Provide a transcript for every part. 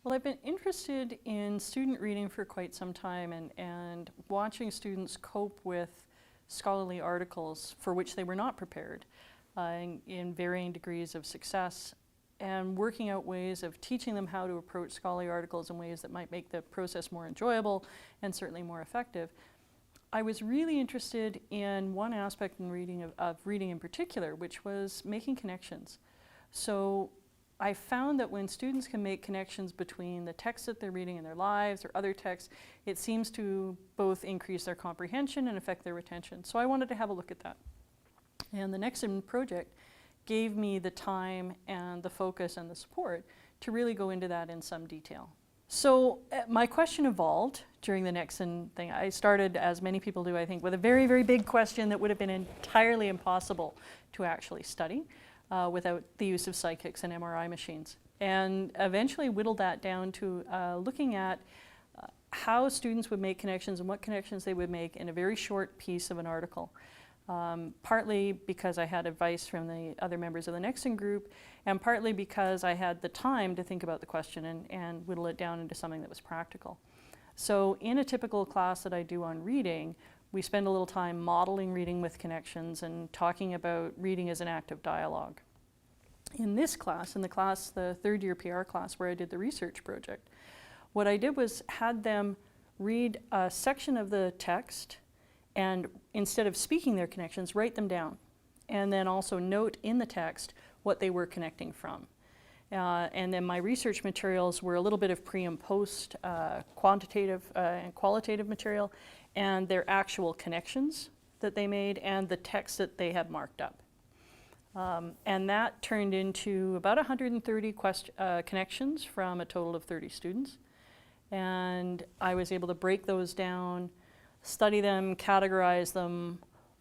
Well, I've been interested in student reading for quite some time and watching students cope with scholarly articles for which they were not prepared in varying degrees of success, and working out ways of teaching them how to approach scholarly articles in ways that might make the process more enjoyable and certainly more effective. I was really interested in one aspect in reading of reading in particular, which was making connections. So I found that when students can make connections between the texts that they're reading in their lives or other texts, it seems to both increase their comprehension and affect their retention. So I wanted to have a look at that. And the Nexen project gave me the time and the focus and the support to really go into that in some detail. So my question evolved during the Nexen thing. I started, as many people do, I think, with a very, very big question that would have been entirely impossible to actually study without the use of psychics and MRI machines. And eventually whittled that down to looking at how students would make connections and what connections they would make in a very short piece of an article. Partly because I had advice from the other members of the Nexen group, and partly because I had the time to think about the question and whittle it down into something that was practical. So in a typical class that I do on reading, we spend a little time modeling reading with connections and talking about reading as an active dialogue. In this class, the third year PR class where I did the research project, what I did was had them read a section of the text and instead of speaking their connections, write them down. And then also note in the text what they were connecting from. And then my research materials were a little bit of pre and post quantitative and qualitative material, and their actual connections that they made and the text that they had marked up. And that turned into about 130 connections from a total of 30 students. And I was able to break those down, study them, categorize them,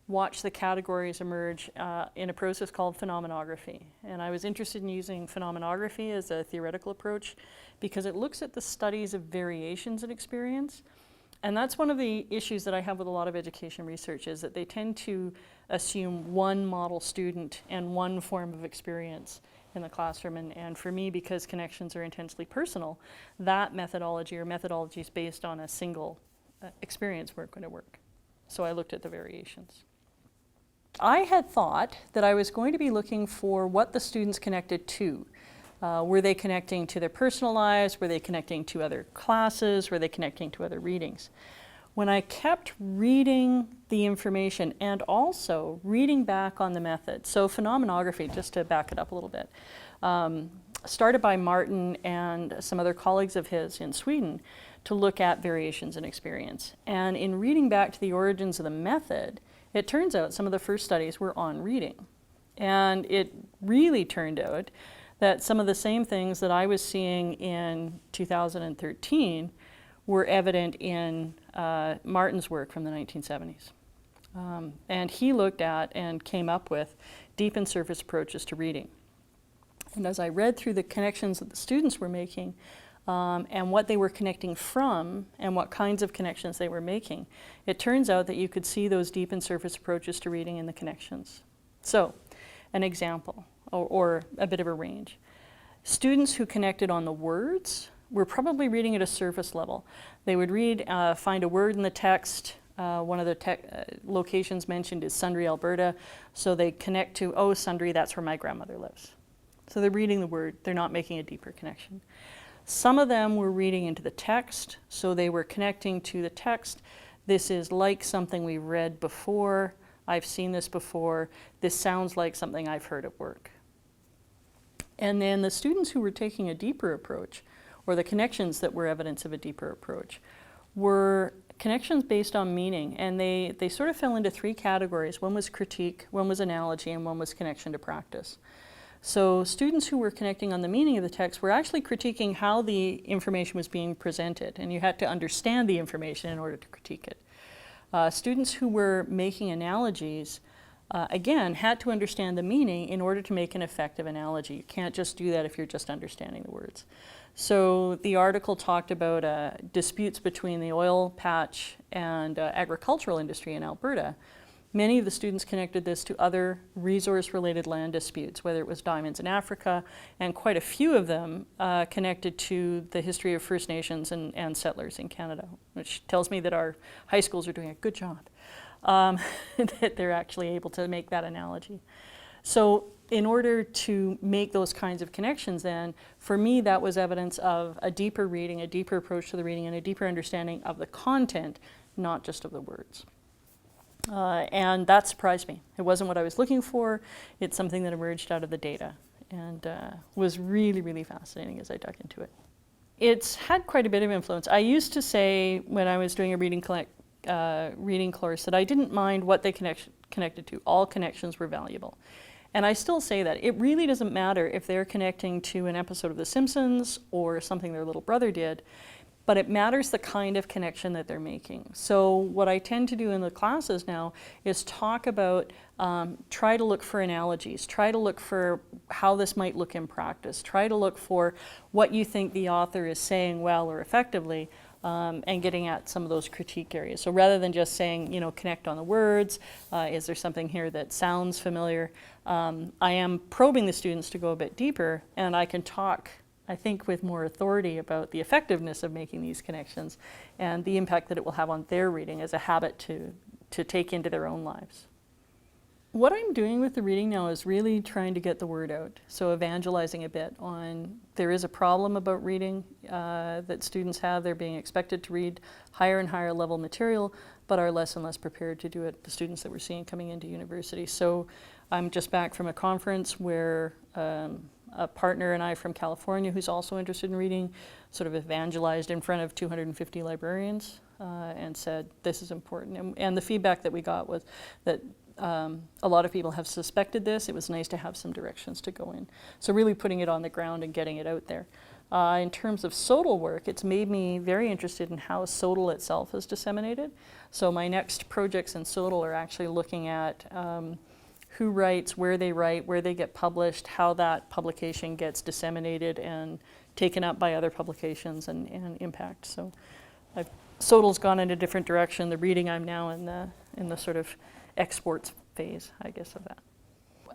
watch the categories emerge in a process called phenomenography. And I was interested in using phenomenography as a theoretical approach because it looks at the studies of variations in experience. And that's one of the issues that I have with a lot of education research, is that they tend to assume one model student and one form of experience in the classroom. And for me, because connections are intensely personal, that methodology or methodologies based on a single experience weren't going to work. So I looked at the variations. I had thought that I was going to be looking for what the students connected to. Were they connecting to their personal lives? Were they connecting to other classes? Were they connecting to other readings? When I kept reading the information and also reading back on the method, so phenomenography, just to back it up a little bit, started by Martin and some other colleagues of his in Sweden to look at variations in experience. And in reading back to the origins of the method, it turns out some of the first studies were on reading. And it really turned out that some of the same things that I was seeing in 2013 were evident in Martin's work from the 1970s. And he looked at and came up with deep and surface approaches to reading. And as I read through the connections that the students were making and what they were connecting from and what kinds of connections they were making, it turns out that you could see those deep and surface approaches to reading in the connections. So, an example, or a bit of a range. Students who connected on the words were probably reading at a surface level. They would read, find a word in the text. One of the locations mentioned is Sundre, Alberta. So they connect to, oh, Sundre, that's where my grandmother lives. So they're reading the word, they're not making a deeper connection. Some of them were reading into the text, so they were connecting to the text. This is like something we've read before. I've seen this before. This sounds like something I've heard at work. And then the students who were taking a deeper approach, or the connections that were evidence of a deeper approach, were connections based on meaning. And they sort of fell into three categories. One was critique, one was analogy, and one was connection to practice. So students who were connecting on the meaning of the text were actually critiquing how the information was being presented, and you had to understand the information in order to critique it. Students who were making analogies, again, had to understand the meaning in order to make an effective analogy. You can't just do that if you're just understanding the words. So the article talked about disputes between the oil patch and agricultural industry in Alberta. Many of the students connected this to other resource-related land disputes, whether it was diamonds in Africa, and quite a few of them connected to the history of First Nations and settlers in Canada, which tells me that our high schools are doing a good job, that they're actually able to make that analogy. So in order to make those kinds of connections then, for me that was evidence of a deeper reading, a deeper approach to the reading, and a deeper understanding of the content, not just of the words. And that surprised me. It wasn't what I was looking for. It's something that emerged out of the data and was really, really fascinating as I dug into it. It's had quite a bit of influence. I used to say when I was doing a reading course that I didn't mind what they connected to. All connections were valuable. And I still say that. It really doesn't matter if they're connecting to an episode of The Simpsons or something their little brother did, but it matters the kind of connection that they're making. So what I tend to do in the classes now is talk about, try to look for analogies, try to look for how this might look in practice, try to look for what you think the author is saying well or effectively, and getting at some of those critique areas. So rather than just saying, connect on the words, is there something here that sounds familiar, I am probing the students to go a bit deeper, and I can talk, I think, with more authority about the effectiveness of making these connections and the impact that it will have on their reading as a habit to take into their own lives. What I'm doing with the reading now is really trying to get the word out. So evangelizing a bit on there is a problem about reading that students have. They're being expected to read higher and higher level material, but are less and less prepared to do it, the students that we're seeing coming into university. So I'm just back from a conference where a partner and I from California who's also interested in reading sort of evangelized in front of 250 librarians and said this is important. And the feedback that we got was that a lot of people have suspected this. It was nice to have some directions to go in. So really putting it on the ground and getting it out there. In terms of SOTL work, it's made me very interested in how SOTL itself is disseminated. So my next projects in SOTL are actually looking at who writes, where they get published, how that publication gets disseminated and taken up by other publications and impact. So SOTL's gone in a different direction. The reading, I'm now in the sort of exports phase, I guess, of that.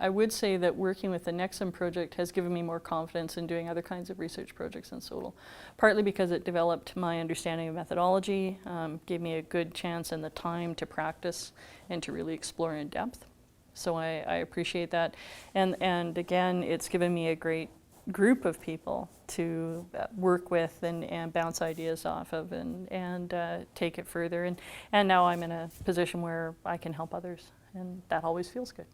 I would say that working with the Nexen project has given me more confidence in doing other kinds of research projects in SOTL, partly because it developed my understanding of methodology, gave me a good chance and the time to practice and to really explore in depth. So I appreciate that. And again, it's given me a great group of people to work with and bounce ideas off of and take it further. And now I'm in a position where I can help others, and that always feels good.